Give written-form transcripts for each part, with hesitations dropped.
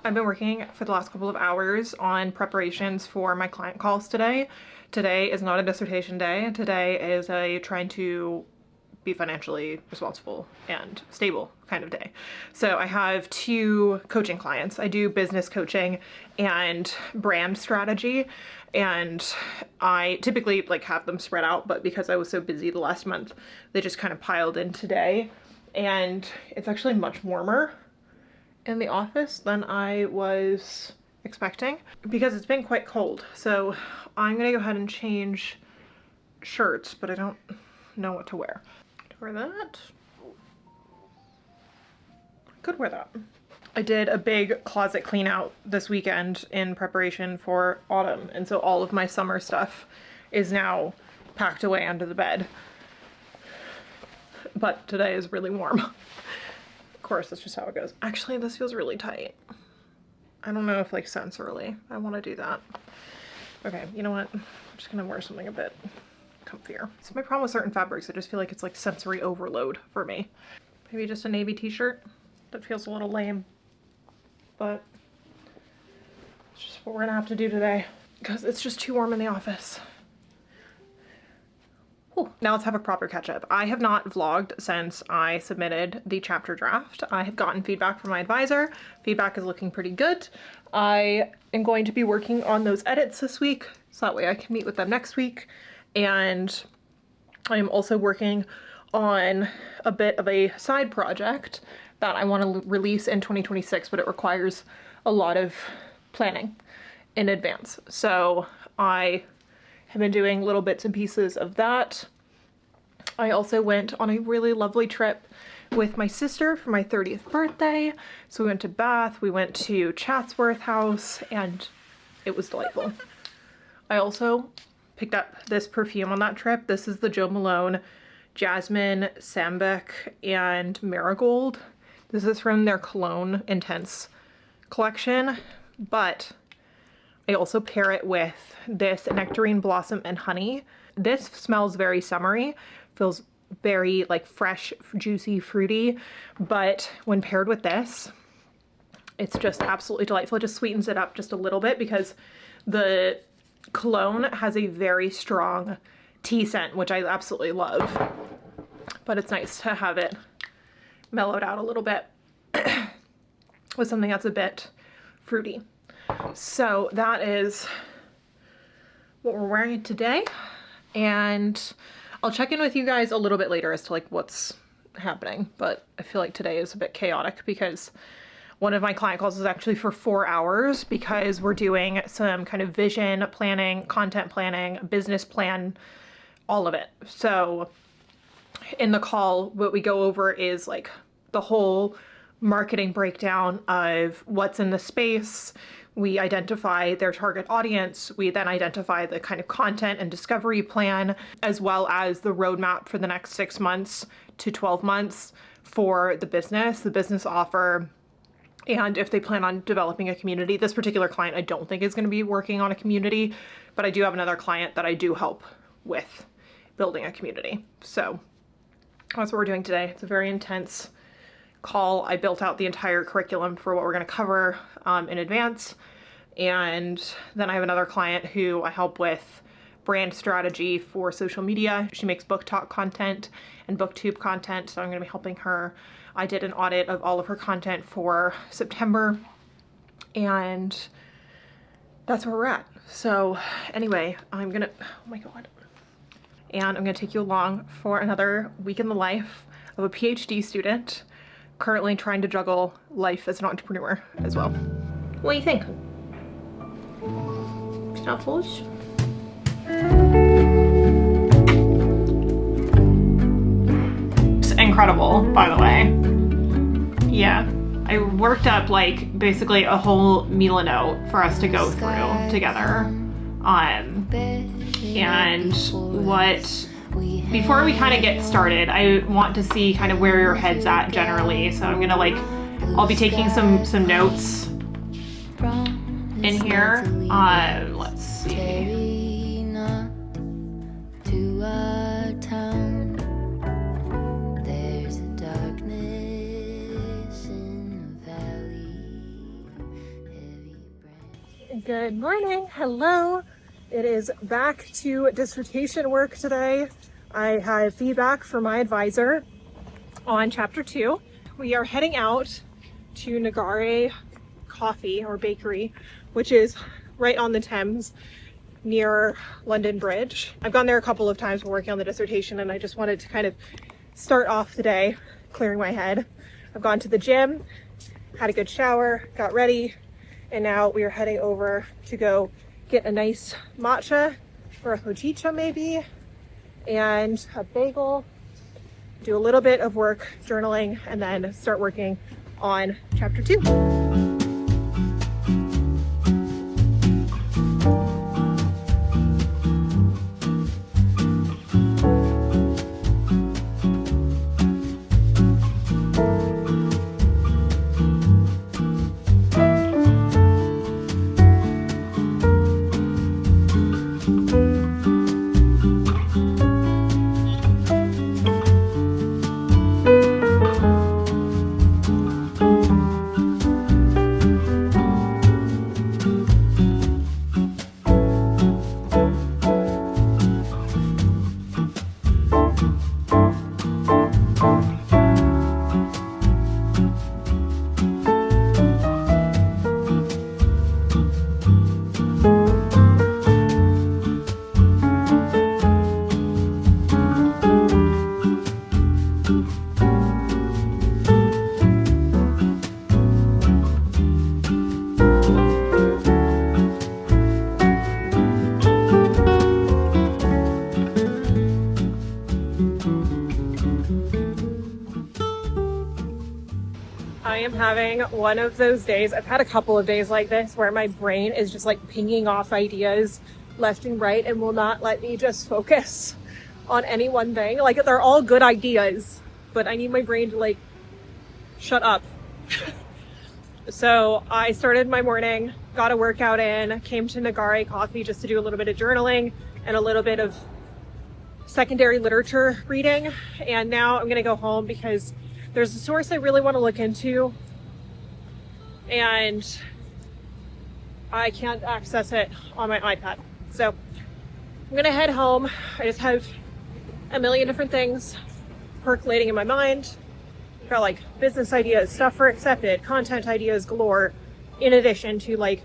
I've been working for the last couple of hours on preparations for my client calls today. Today is not a dissertation day. Today is a trying to be financially responsible and stable kind of day. So I have 2 coaching clients. I do business coaching and brand strategy, and I typically like have them spread out, but because I was so busy the last month, they just kind of piled in today. And it's actually much warmer in the office than I was expecting because it's been quite cold. So I'm gonna go ahead and change shirts, but I don't know what to wear. Wear that. Could wear that. I did a big closet clean out this weekend in preparation for autumn, and so all of my summer stuff is now packed away under the bed. But today is really warm. Of course, that's just how it goes. Actually, this feels really tight. I don't know if like sensorily I want to do that. Okay, you know what? I'm just gonna wear something a bit comfier. It's my problem with certain fabrics. I just feel like it's like sensory overload for me. Maybe just a navy t-shirt. That feels a little lame, but it's just what we're gonna have to do today because it's just too warm in the office. Whew. Now let's have a proper catch up. I have not vlogged since I submitted the chapter draft. I have gotten feedback from my advisor. Feedback is looking pretty good. I am going to be working on those edits this week, so that way I can meet with them next week. And I am also working on a bit of a side project that I want to release in 2026, but it requires a lot of planning in advance. So I have been doing little bits and pieces of that. I also went on a really lovely trip with my sister for my 30th birthday. So we went to Bath, we went to Chatsworth House, and it was delightful. I also picked up this perfume on that trip. This is the Jo Malone Jasmine, Sambuc, and Marigold. This is from their Cologne Intense collection, but I also pair it with this Nectarine Blossom and Honey. This smells very summery, feels very like fresh, juicy, fruity, but when paired with this, it's just absolutely delightful. It just sweetens it up just a little bit because the cologne has a very strong tea scent, which I absolutely love, but it's nice to have it mellowed out a little bit with something that's a bit fruity. So that is what we're wearing today, and I'll check in with you guys a little bit later as to like what's happening, but I feel like today is a bit chaotic because one of my client calls is actually for 4 hours because we're doing some kind of vision planning, content planning, business plan, all of it. So in the call, what we go over is like the whole marketing breakdown of what's in the space. We identify their target audience. We then identify the kind of content and discovery plan, as well as the roadmap for the next 6 months to 12 months for the business offer, and if they plan on developing a community. This particular client I don't think is going to be working on a community, but I do have another client that I do help with building a community. So that's what we're doing today. It's a very intense call. I built out the entire curriculum for what we're going to cover in advance. And then I have another client who I help with brand strategy for social media. She makes book talk content and booktube content, so I'm going to be helping her. I did an audit of all of her content for September, and that's where we're at. So anyway, I'm gonna, oh my God. And I'm gonna take you along for another week in the life of a PhD student, currently trying to juggle life as an entrepreneur as well. What do you think? It's not foolish? It's incredible, by the way. Yeah, I worked up like basically a whole Milano for us to go through together. And what, before we kind of get started, I want to see kind of where your head's at generally. So I'm gonna like, I'll be taking some notes in here. Let's see. Good morning. Hello. It is back to dissertation work today. I have feedback from my advisor on chapter 2. We are heading out to Nagare Coffee or Bakery, which is right on the Thames near London Bridge. I've gone there a couple of times working on the dissertation, and I just wanted to kind of start off the day clearing my head. I've gone to the gym, had a good shower, got ready, and now we are heading over to go get a nice matcha or a hojicha maybe, and a bagel, do a little bit of work journaling, and then start working on chapter 2. I am having one of those days. I've had a couple of days like this where my brain is just like pinging off ideas left and right and will not let me just focus on any one thing. Like, they're all good ideas, but I need my brain to like shut up. So I started my morning, got a workout in, came to Nagare Coffee just to do a little bit of journaling and a little bit of secondary literature reading. And now I'm gonna go home because there's a source I really want to look into, and I can't access it on my iPad. So I'm gonna head home. I just have a million different things percolating in my mind. I've got like business ideas, stuff for accepted, content ideas galore, in addition to like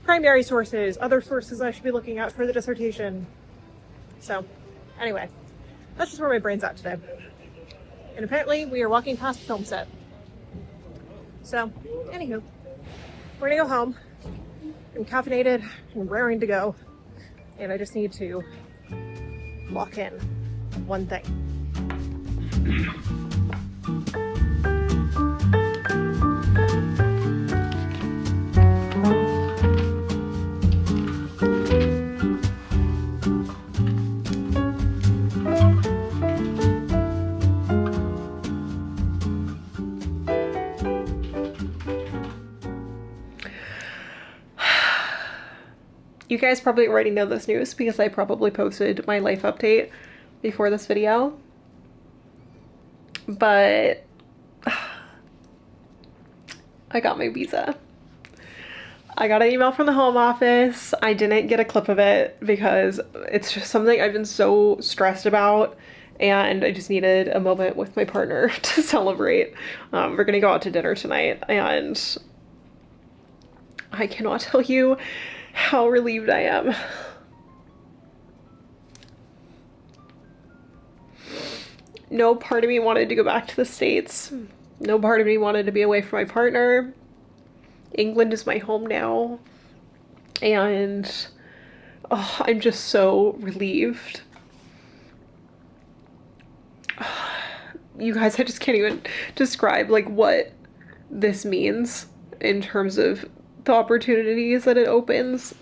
primary sources, other sources I should be looking at for the dissertation. So anyway, that's just where my brain's at today. And apparently we are walking past the film set. So, anywho, we're gonna go home. I'm caffeinated and raring to go. And I just need to lock in one thing. You guys probably already know this news because I probably posted my life update before this video. But I got my visa. I got an email from the Home Office. I didn't get a clip of it because it's just something I've been so stressed about, and I just needed a moment with my partner to celebrate. We're gonna go out to dinner tonight, and I cannot tell you how relieved I am. No part of me wanted to go back to the States. No part of me wanted to be away from my partner. England is my home now. And I'm just so relieved. You guys, I just can't even describe like what this means in terms of the opportunities that it opens.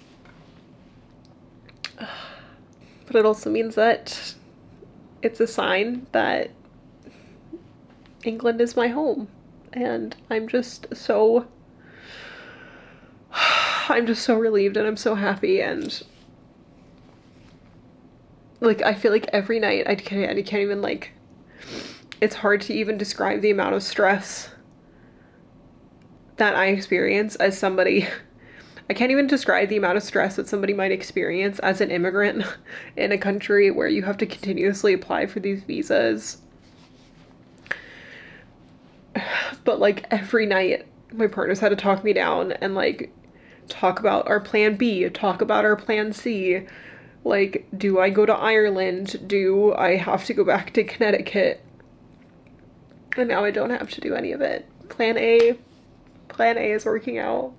But it also means that it's a sign that England is my home, and I'm just so relieved, and I'm so happy, and like I feel like every night I can't even like, it's hard to even describe the amount of stress that I experience as somebody I can't even describe the amount of stress that somebody might experience as an immigrant in a country where you have to continuously apply for these visas. But like every night, my partner's had to talk me down and like talk about our plan B, talk about our plan C. Like, do I go to Ireland? Do I have to go back to Connecticut? And now I don't have to do any of it. Plan A is working out.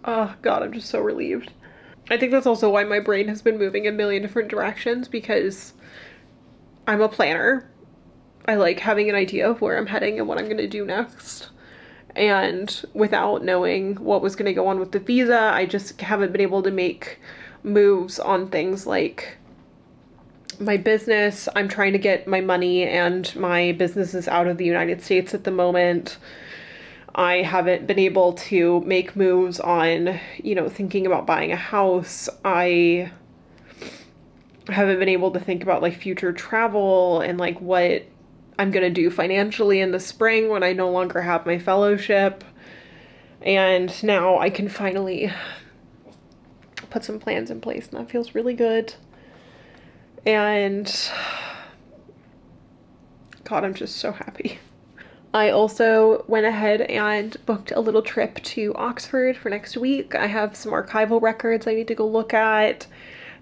Oh God, I'm just so relieved. I think that's also why my brain has been moving in a million different directions, because I'm a planner. I like having an idea of where I'm heading and what I'm going to do next. And without knowing what was going to go on with the visa, I just haven't been able to make moves on things like my business. I'm trying to get my money and my business is out of the United States at the moment. I haven't been able to make moves on, you know, thinking about buying a house. I haven't been able to think about like future travel and like what I'm gonna do financially in the spring when I no longer have my fellowship. And now I can finally put some plans in place, and that feels really good. And God, I'm just so happy. I also went ahead and booked a little trip to Oxford for next week. I have some archival records I need to go look at.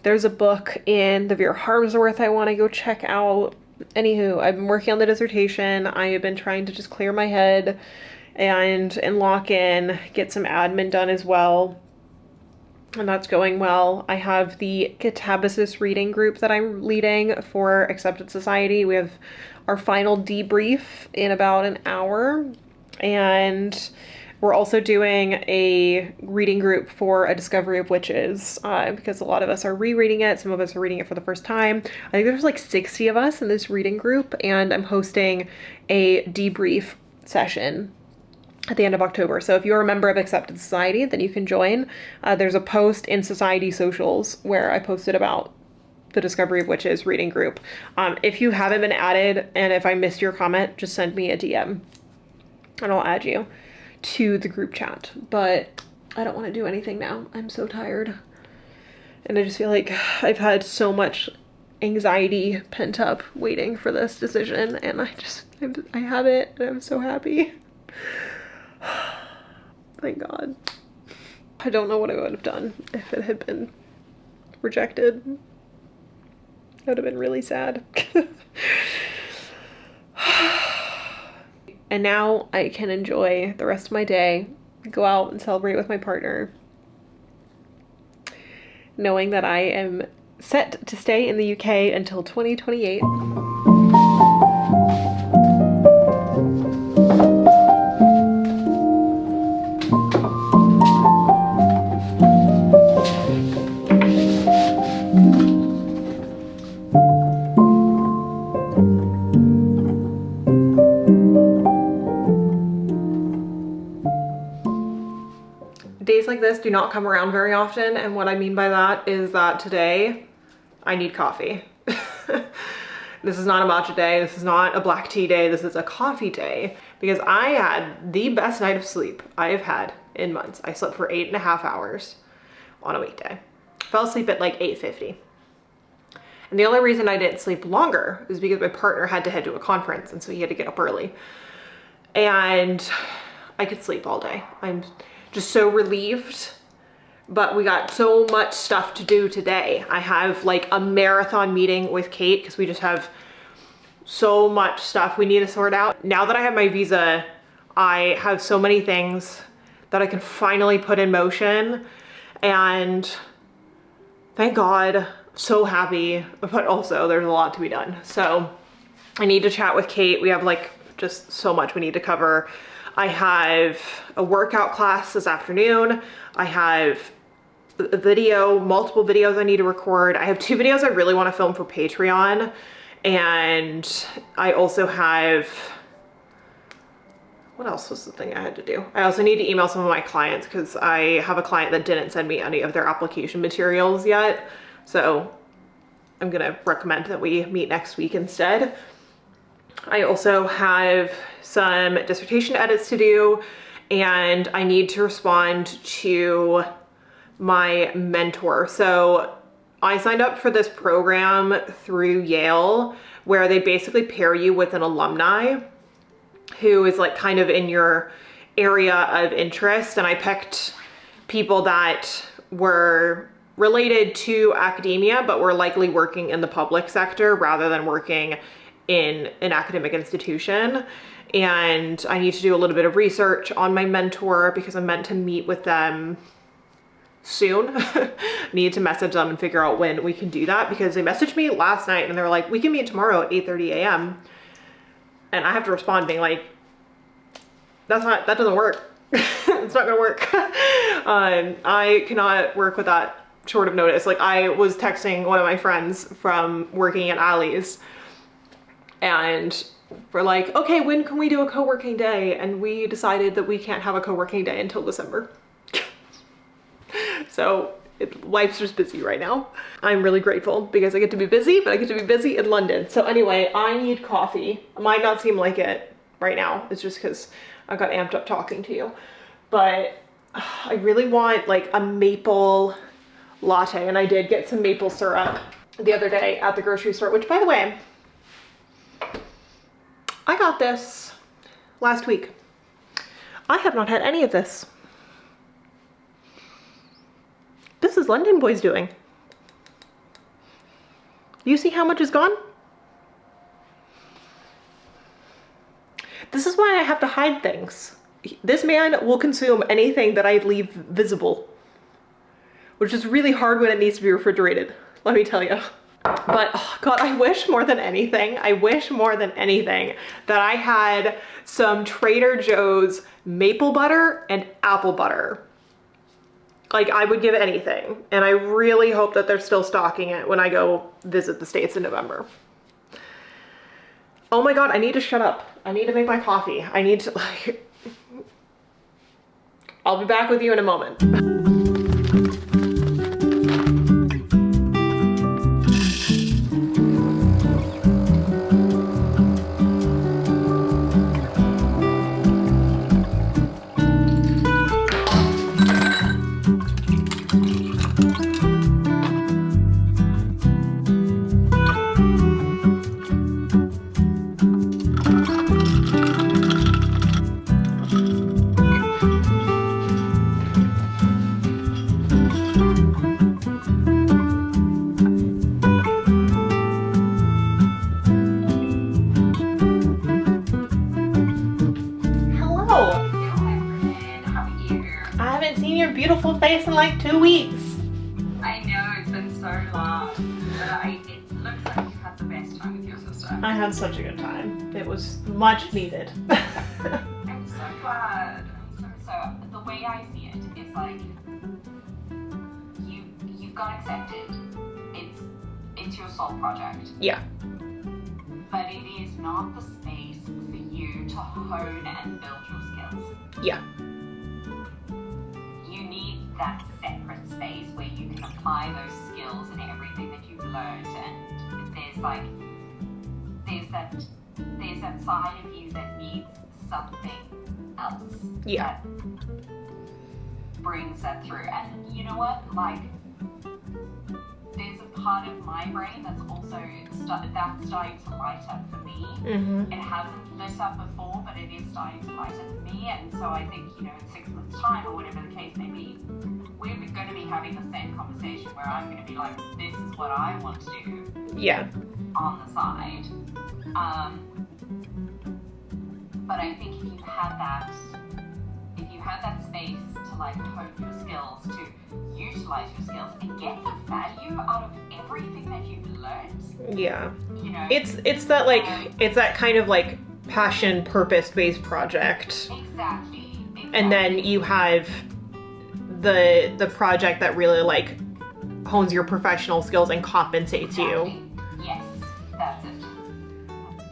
There's a book in the Vera Harmsworth I want to go check out. Anywho, I've been working on the dissertation. I have been trying to just clear my head and lock in, get some admin done as well. And that's going well. I have the Catabasis reading group that I'm leading for Accepted Society. We have our final debrief in about an hour. And we're also doing a reading group for A Discovery of Witches, because a lot of us are rereading it. Some of us are reading it for the first time. I think there's like 60 of us in this reading group, and I'm hosting a debrief session at the end of October. So if you're a member of Accepted Society, then you can join. There's a post in Society Socials where I posted about the Discovery of Witches reading group. If you haven't been added, and if I missed your comment, just send me a DM and I'll add you to the group chat. But I don't want to do anything now. I'm so tired. And I just feel like I've had so much anxiety pent up waiting for this decision, and I have it, and I'm so happy. Thank God. I don't know what I would have done if it had been rejected. That would have been really sad. And now I can enjoy the rest of my day, go out and celebrate with my partner, knowing that I am set to stay in the UK until 2028. Days like this do not come around very often, and what I mean by that is that today I need coffee. This is not a matcha day, this is not a black tea day, this is a coffee day, because I had the best night of sleep I have had in months. I slept for 8.5 hours on a weekday. Fell asleep at like 8:50. And the only reason I didn't sleep longer is because my partner had to head to a conference, and so he had to get up early. And I could sleep all day. I'm just so relieved, but we got so much stuff to do today. I have like a marathon meeting with Kate because we just have so much stuff we need to sort out. Now that I have my visa, I have so many things that I can finally put in motion, and thank God, so happy, but also there's a lot to be done. So I need to chat with Kate. We have like just so much we need to cover. I have a workout class this afternoon. I have a video, multiple videos I need to record. I have 2 videos I really want to film for Patreon. And I also have, what else was the thing I had to do? I also need to email some of my clients because I have a client that didn't send me any of their application materials yet. So I'm gonna recommend that we meet next week instead. I also have some dissertation edits to do, and I need to respond to my mentor. So I signed up for this program through Yale where they basically pair you with an alumni who is like kind of in your area of interest. And I picked people that were related to academia, but were likely working in the public sector rather than working in an academic institution. And I need to do a little bit of research on my mentor because I'm meant to meet with them soon. Need to message them and figure out when we can do that, because they messaged me last night and they were like, we can meet tomorrow at 8:30 a.m. And I have to respond being like, that doesn't work. It's not gonna work. I cannot work with that short of notice. Like, I was texting one of my friends from working at Allie's and we're like, okay, when can we do a co-working day? And we decided that we can't have a co-working day until December. So life's just busy right now. I'm really grateful because I get to be busy, but I get to be busy in London. So anyway, I need coffee. It might not seem like it right now. It's just because I got amped up talking to you. But I really want like a maple latte, and I did get some maple syrup the other day at the grocery store, which, by the way, I got this last week. I have not had any of this. This is London Boys doing. You see how much is gone? This is why I have to hide things. This man will consume anything that I leave visible, which is really hard when it needs to be refrigerated, let me tell you. But oh God, I wish more than anything that I had some Trader Joe's maple butter and apple butter. Like, I would give anything. And I really hope that they're still stocking it when I go visit the States in November. Oh my God, I need to shut up. I need to make my coffee. I need to, like, I'll be back with you in a moment. Beautiful face in like 2 weeks. I know, it's been so long, but it looks like you had the best time with your sister. I had such a good time. It was much needed. I'm so glad. So the way I see it is like you've got accepted. It's your soul project. Yeah. But it is not the space for you to hone and build your skills. Yeah. That separate space where you can apply those skills and everything that you've learned, and there's that side of you that needs something else. Yeah. That brings that through. And you know what, like, there's a part of my brain that's also that's starting to light up for me. Mm-hmm. It hasn't lit up before, but it is starting to light up for me. And so I think, you know, in 6 months' time or whatever the case may be, we're going to be having the same conversation where I'm going to be like, this is what I want to do. Yeah. On the side. But I think if you had that space to like hone your skills, to utilize your skills and get the value out of everything that you've learned. Yeah. You know, it's that like it's that kind of like passion, purpose-based project. Exactly. And then you have the project that really like hones your professional skills and compensates you. Yes, that's it.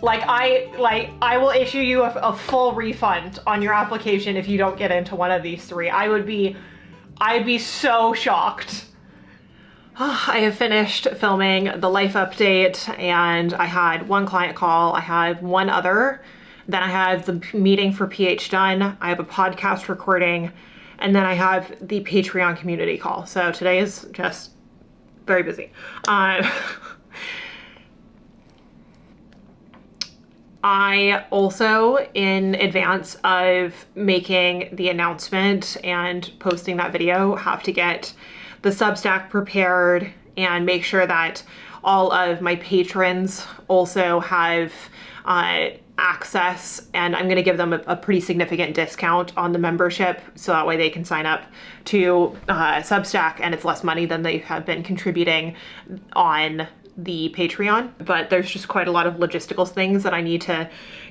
Like I will issue you a full refund on your application if you don't get into one of these three. I'd be so shocked. I have finished filming the life update, and I had one client call. I have one other. Then I have the meeting for PH done. I have a podcast recording, and then I have the Patreon community call. So today is just very busy. I also, in advance of making the announcement and posting that video, have to get the Substack prepared and make sure that all of my patrons also have access, and I'm going to give them a pretty significant discount on the membership so that way they can sign up to Substack, and it's less money than they have been contributing on the Patreon. But there's just quite a lot of logistical things that I need to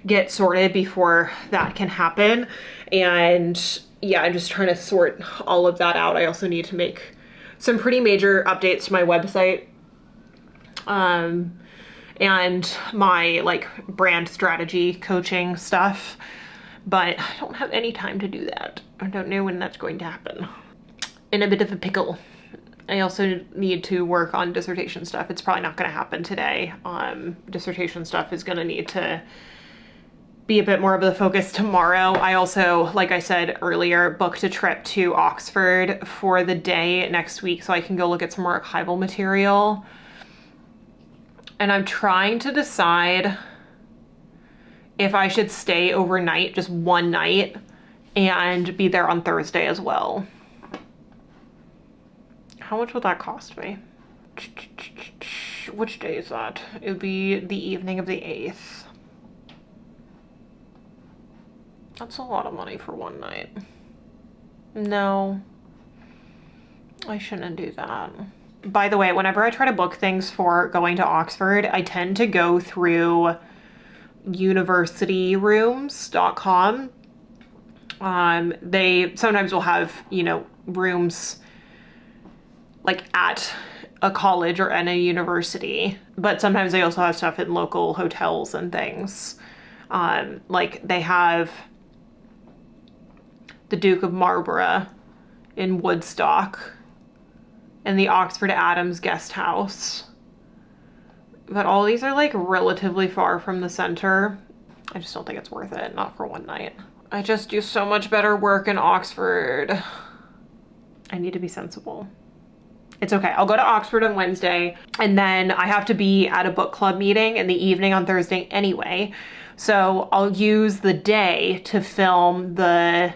get sorted before that can happen. And yeah, I'm just trying to sort all of that out. I also need to make some pretty major updates to my website and my like brand strategy coaching stuff, but I don't have any time to do that. I don't know when that's going to happen. In a bit of a pickle. I also need to work on dissertation stuff. It's probably not going to happen today. Dissertation stuff is going to need to be a bit more of the focus tomorrow. I also, like I said earlier, booked a trip to Oxford for the day next week so I can go look at some more archival material. And I'm trying to decide if I should stay overnight, just one night, and be there on Thursday as well. How much would that cost me? Which day is that? It would be the evening of the 8th. That's a lot of money for one night. No, I shouldn't do that. By the way, whenever I try to book things for going to Oxford, I tend to go through universityrooms.com. They sometimes will have, you know, rooms like at a college or in a university, but sometimes they also have stuff in local hotels and things. Like they have the Duke of Marlborough in Woodstock and the Oxford Adams Guest House. But all these are like relatively far from the center. I just don't think it's worth it, not for one night. I just do so much better work in Oxford. I need to be sensible. It's okay. I'll go to Oxford on Wednesday, and then I have to be at a book club meeting in the evening on Thursday anyway. So I'll use the day to film the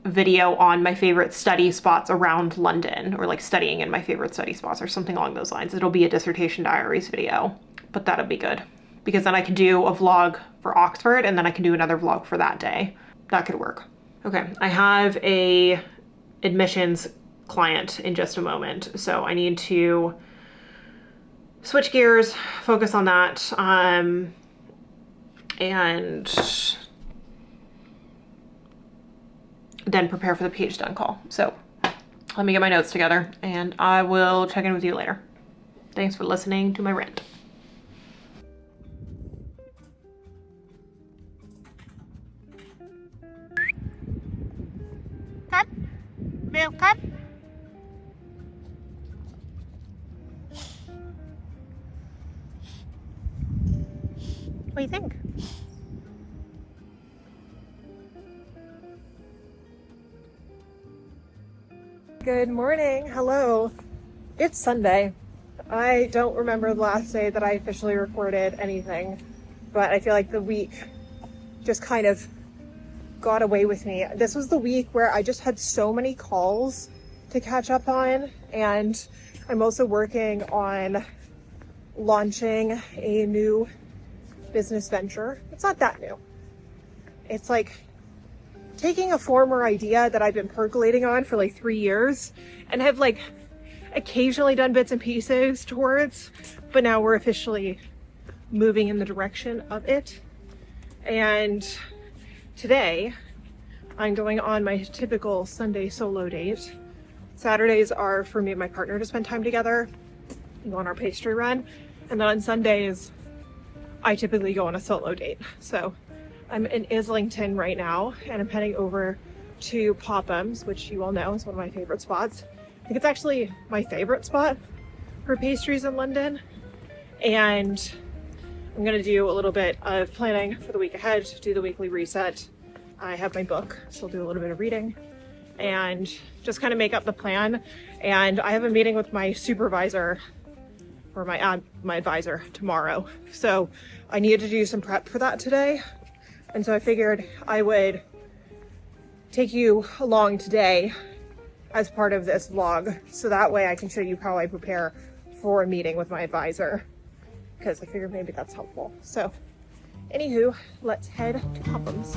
video on my favorite study spots around London, or like studying in my favorite study spots or something along those lines. It'll be a dissertation diaries video, but that'll be good because then I can do a vlog for Oxford and then I can do another vlog for that day. That could work. Okay, I have a admissions client in just a moment, so I need to switch gears, focus on that, and then prepare for the PhD done call. So let me get my notes together and I will check in with you later. Thanks for listening to my rant. Cut. Bill, cut. What do you think? Good morning. Hello. It's Sunday. I don't remember the last day that I officially recorded anything, but I feel like the week just kind of got away with me. This was the week where I just had so many calls to catch up on, and I'm also working on launching a new business venture. It's not that new. It's like taking a former idea that I've been percolating on for like 3 years and have like occasionally done bits and pieces towards, but now we're officially moving in the direction of it. And today I'm going on my typical Sunday solo date. Saturdays are for me and my partner to spend time together and go on our pastry run. And then on Sundays, I typically go on a solo date. So I'm in Islington right now, and I'm heading over to Popham's, which you all know is one of my favorite spots. think it's actually my favorite spot for pastries in London. And I'm gonna do a little bit of planning for the week ahead, do the weekly reset. I have my book, so I'll do a little bit of reading and just kind of make up the plan. And I have a meeting with my supervisor or my advisor tomorrow. So I needed to do some prep for that today. And so I figured I would take you along today as part of this vlog. So that way I can show you how I prepare for a meeting with my advisor, because I figured maybe that's helpful. So anywho, let's head to Cobham's.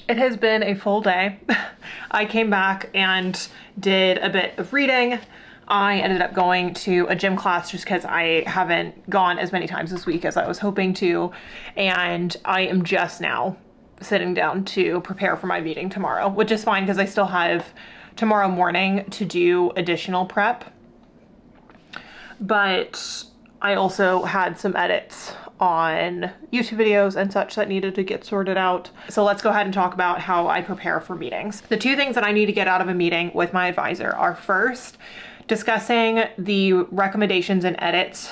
It has been a full day. I came back and did a bit of reading. I ended up going to a gym class just because I haven't gone as many times this week as I was hoping to. And I am just now sitting down to prepare for my meeting tomorrow, which is fine because I still have tomorrow morning to do additional prep. But I also had some edits on YouTube videos and such that needed to get sorted out. So let's go ahead and talk about how I prepare for meetings. The two things that I need to get out of a meeting with my advisor are, first, discussing the recommendations and edits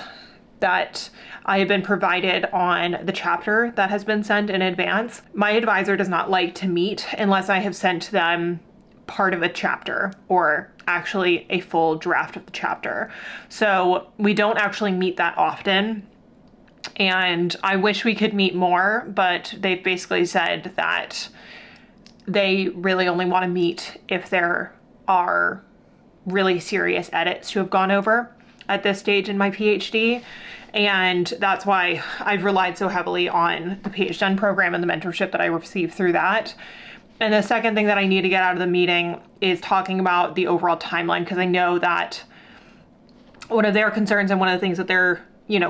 that I have been provided on the chapter that has been sent in advance. My advisor does not like to meet unless I have sent them part of a chapter, or actually a full draft of the chapter. So we don't actually meet that often. And I wish we could meet more, but they've basically said that they really only want to meet if there are really serious edits to have gone over at this stage in my PhD. And that's why I've relied so heavily on the PhD program and the mentorship that I received through that. And the second thing that I need to get out of the meeting is talking about the overall timeline, because I know that one of their concerns and one of the things that they're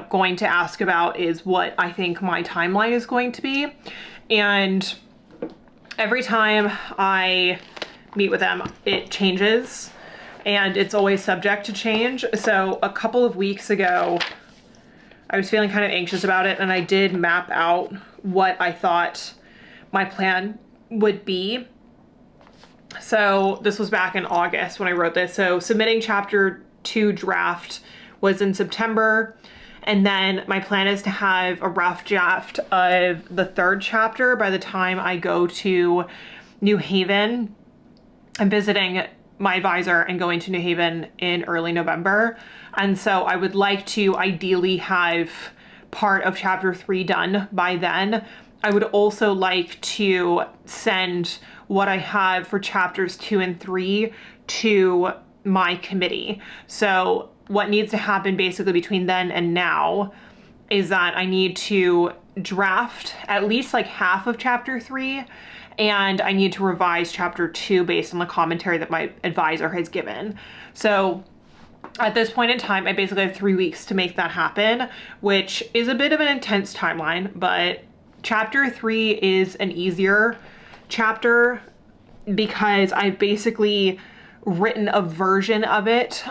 going to ask about is what I think my timeline is going to be. And every time I meet with them, it changes, and it's always subject to change. So a couple of weeks ago, I was feeling kind of anxious about it, and I did map out what I thought my plan would be. So this was back in August when I wrote this. So submitting chapter 2 draft was in September. And then my plan is to have a rough draft of the 3rd chapter by the time I go to New Haven. I'm visiting my advisor and going to New Haven in early November. And so I would like to ideally have part of chapter 3 done by then. I would also like to send what I have for chapters 2 and 3 to my committee. So what needs to happen basically between then and now is that I need to draft at least like half of chapter 3, and I need to revise chapter 2 based on the commentary that my advisor has given. So at this point in time, I basically have 3 weeks to make that happen, which is a bit of an intense timeline, but chapter 3 is an easier chapter because I've basically written a version of it.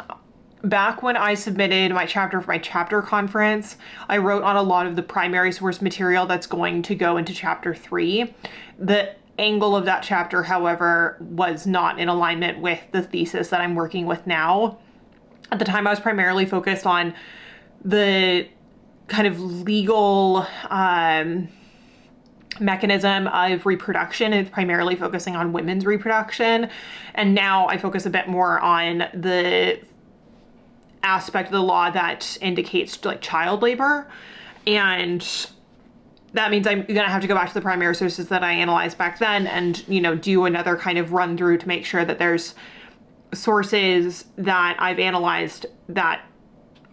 Back when I submitted my chapter for my chapter conference, I wrote on a lot of the primary source material that's going to go into chapter 3. The angle of that chapter, however, was not in alignment with the thesis that I'm working with now. At the time, I was primarily focused on the kind of legal mechanism of reproduction. It's primarily focusing on women's reproduction. And now I focus a bit more on the aspect of the law that indicates like child labor. And that means I'm gonna have to go back to the primary sources that I analyzed back then and, do another kind of run through to make sure that there's sources that I've analyzed that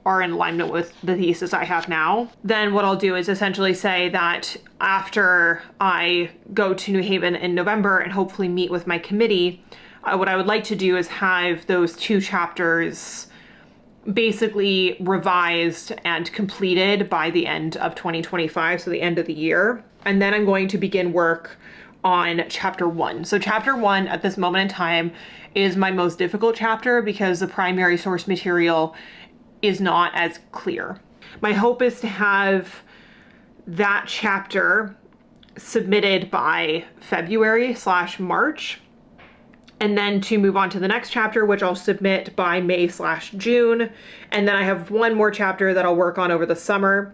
are in alignment with the thesis I have now. Then what I'll do is essentially say that after I go to New Haven in November and hopefully meet with my committee, what I would like to do is have those 2 chapters basically revised and completed by the end of 2025, so the end of the year. And then I'm going to begin work on chapter 1. So chapter 1 at this moment in time is my most difficult chapter because the primary source material is not as clear. My hope is to have that chapter submitted by February/March, and then to move on to the next chapter, which I'll submit by May/June. And then I have one more chapter that I'll work on over the summer.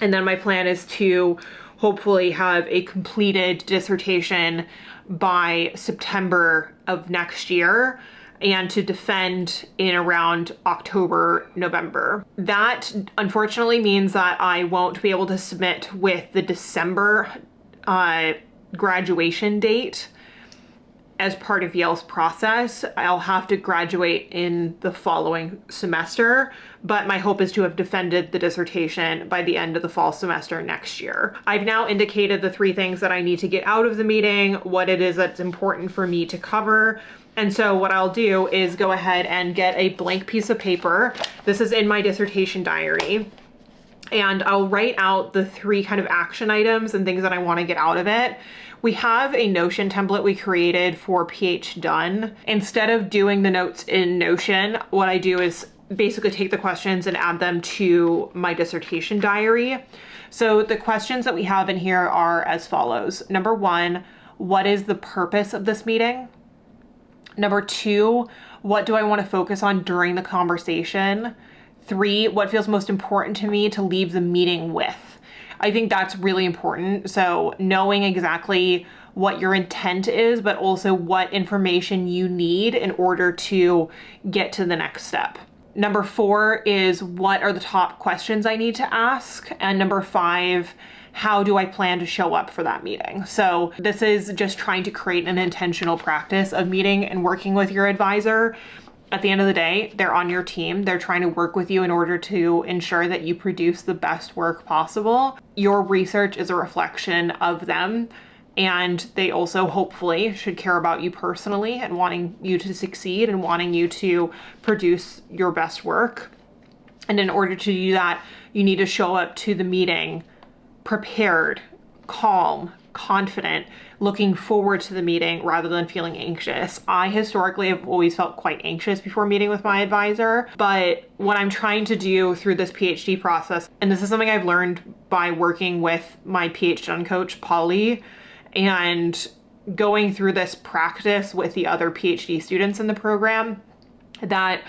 And then my plan is to hopefully have a completed dissertation by September of next year, and to defend in around October, November. That unfortunately means that I won't be able to submit with the December graduation date as part of Yale's process. I'll have to graduate in the following semester, but my hope is to have defended the dissertation by the end of the fall semester next year. I've now indicated the 3 things that I need to get out of the meeting, what it is that's important for me to cover. And so what I'll do is go ahead and get a blank piece of paper. This is in my dissertation diary. And I'll write out the 3 kind of action items and things that I want to get out of it. We have a Notion template we created for PH Done. Instead of doing the notes in Notion, what I do is basically take the questions and add them to my dissertation diary. So the questions that we have in here are as follows. Number 1, what is the purpose of this meeting? Number 2, what do I want to focus on during the conversation? 3, what feels most important to me to leave the meeting with? I think that's really important. So knowing exactly what your intent is, but also what information you need in order to get to the next step. Number 4 is what are the top questions I need to ask? And number 5, how do I plan to show up for that meeting? So this is just trying to create an intentional practice of meeting and working with your advisor. At the end of the day, they're on your team. They're trying to work with you in order to ensure that you produce the best work possible. Your research is a reflection of them, and they also hopefully should care about you personally and wanting you to succeed and wanting you to produce your best work. And in order to do that, you need to show up to the meeting prepared, calm, confident, looking forward to the meeting rather than feeling anxious. I historically have always felt quite anxious before meeting with my advisor, but what I'm trying to do through this PhD process, and this is something I've learned by working with my PhD Done coach, Polly, and going through this practice with the other PhD students in the program, that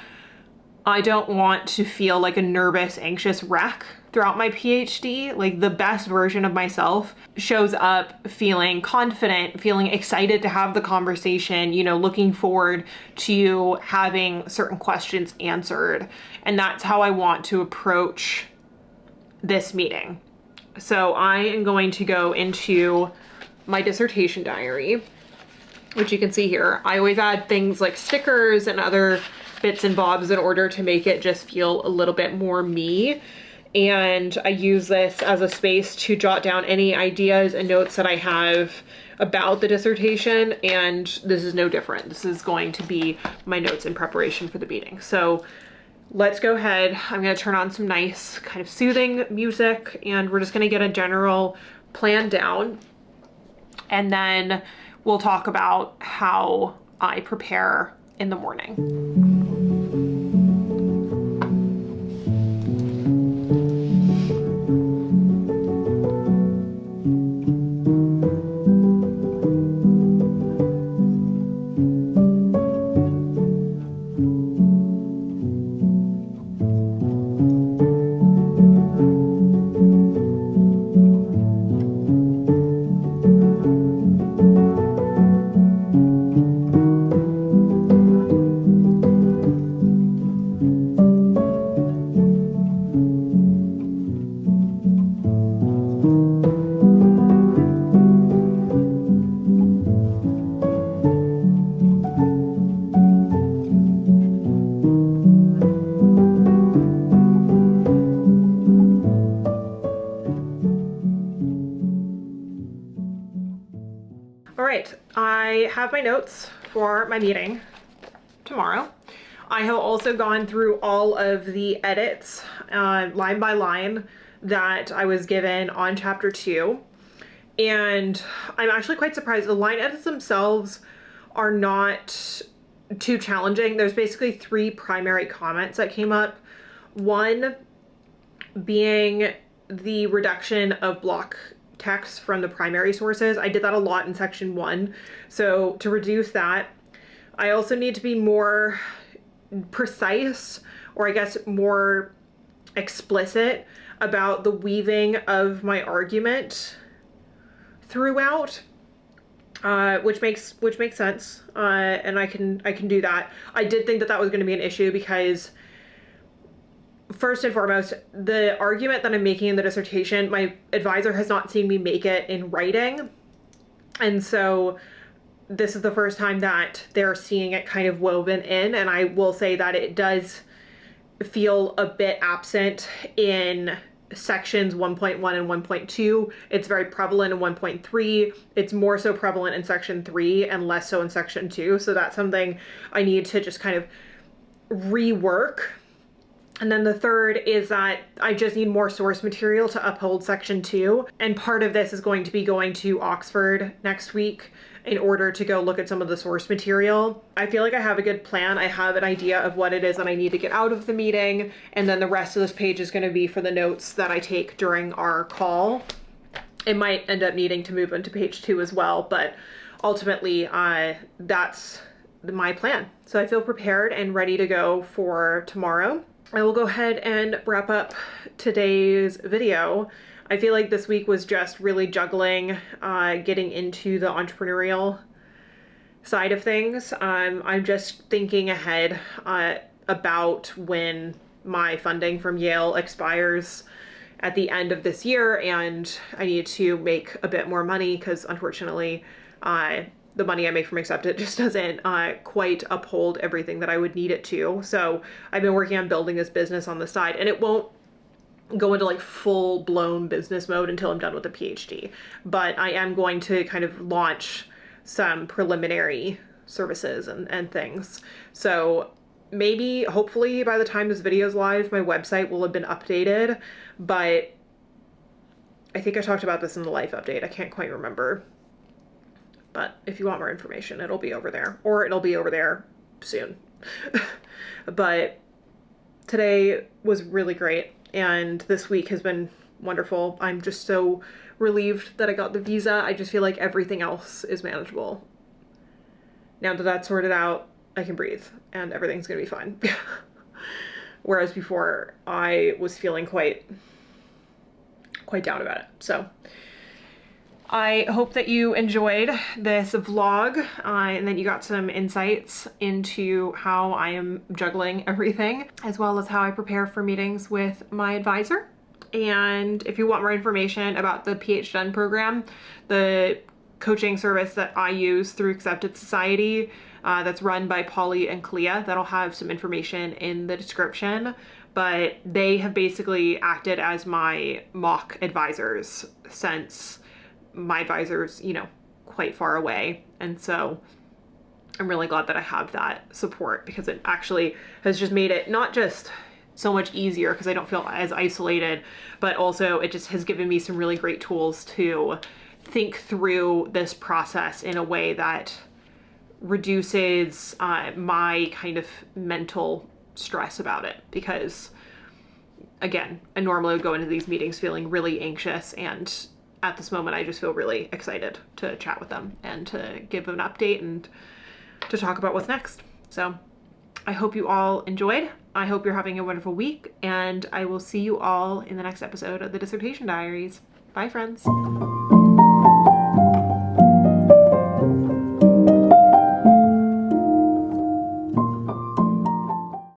I don't want to feel like a nervous, anxious wreck throughout my PhD. Like, the best version of myself shows up feeling confident, feeling excited to have the conversation, you know, looking forward to having certain questions answered. And that's how I want to approach this meeting. So I am going to go into my dissertation diary, which you can see here. I always add things like stickers and other bits and bobs in order to make it just feel a little bit more me. And I use this as a space to jot down any ideas and notes that I have about the dissertation, and this is no different. This is going to be my notes in preparation for the meeting. So let's go ahead. I'm going to turn on some nice kind of soothing music, and we're just going to get a general plan down, and then we'll talk about how I prepare in the morning. right, I have my notes for my meeting tomorrow. I have also gone through all of the edits, line by line, that I was given on chapter 2. And I'm actually quite surprised. The line edits themselves are not too challenging. There's basically 3 primary comments that came up. One being the reduction of block text from the primary sources. I did that a lot in section 1. So to reduce that, I also need to be more precise, or I guess more explicit about the weaving of my argument throughout, which makes sense, and I can do that. I did think that was going to be an issue because, first and foremost, the argument that I'm making in the dissertation, my advisor has not seen me make it in writing, and so this is the first time that they're seeing it kind of woven in, and I will say that it does feel a bit absent in sections 1.1 and 1.2. It's very prevalent in 1.3. It's more so prevalent in section 3 and less so in section 2. So that's something I need to just kind of rework. And then the third is that I just need more source material to uphold section 2. And part of this is going to be going to Oxford next week in order to go look at some of the source material. I feel like I have a good plan. I have an idea of what it is that I need to get out of the meeting. And then the rest of this page is going to be for the notes that I take during our call. It might end up needing to move into page 2 as well, but ultimately that's my plan. So I feel prepared and ready to go for tomorrow. I will go ahead and wrap up today's video. I feel like this week was just really juggling, getting into the entrepreneurial side of things. I'm just thinking ahead about when my funding from Yale expires at the end of this year, and I need to make a bit more money because unfortunately the money I make from Accepted just doesn't quite uphold everything that I would need it to. So I've been working on building this business on the side, and it won't go into like full-blown business mode until I'm done with the PhD. But I am going to kind of launch some preliminary services and things. So maybe, hopefully by the time this video is live, my website will have been updated, but I think I talked about this in the life update. I can't quite remember. But if you want more information, it'll be over there, or it'll be over there soon. But today was really great, and this week has been wonderful. I'm just so relieved that I got the visa. I just feel like everything else is manageable. Now that that's sorted out, I can breathe, and everything's gonna be fine. Whereas before, I was feeling quite down about it. So I hope that you enjoyed this vlog and that you got some insights into how I am juggling everything, as well as how I prepare for meetings with my advisor. And if you want more information about the PhD program, the coaching service that I use through Accepted Society, that's run by Polly and Clea, that'll have some information in the description. But they have basically acted as my mock advisors since my advisor's, quite far away. And so I'm really glad that I have that support, because it actually has just made it not just so much easier because I don't feel as isolated, but also it just has given me some really great tools to think through this process in a way that reduces my kind of mental stress about it. Because again, I normally would go into these meetings feeling really anxious, and at this moment I just feel really excited to chat with them and to give an update and to talk about what's next. So I hope you all enjoyed. I hope you're having a wonderful week, and I will see you all in the next episode of the Dissertation Diaries. Bye, friends.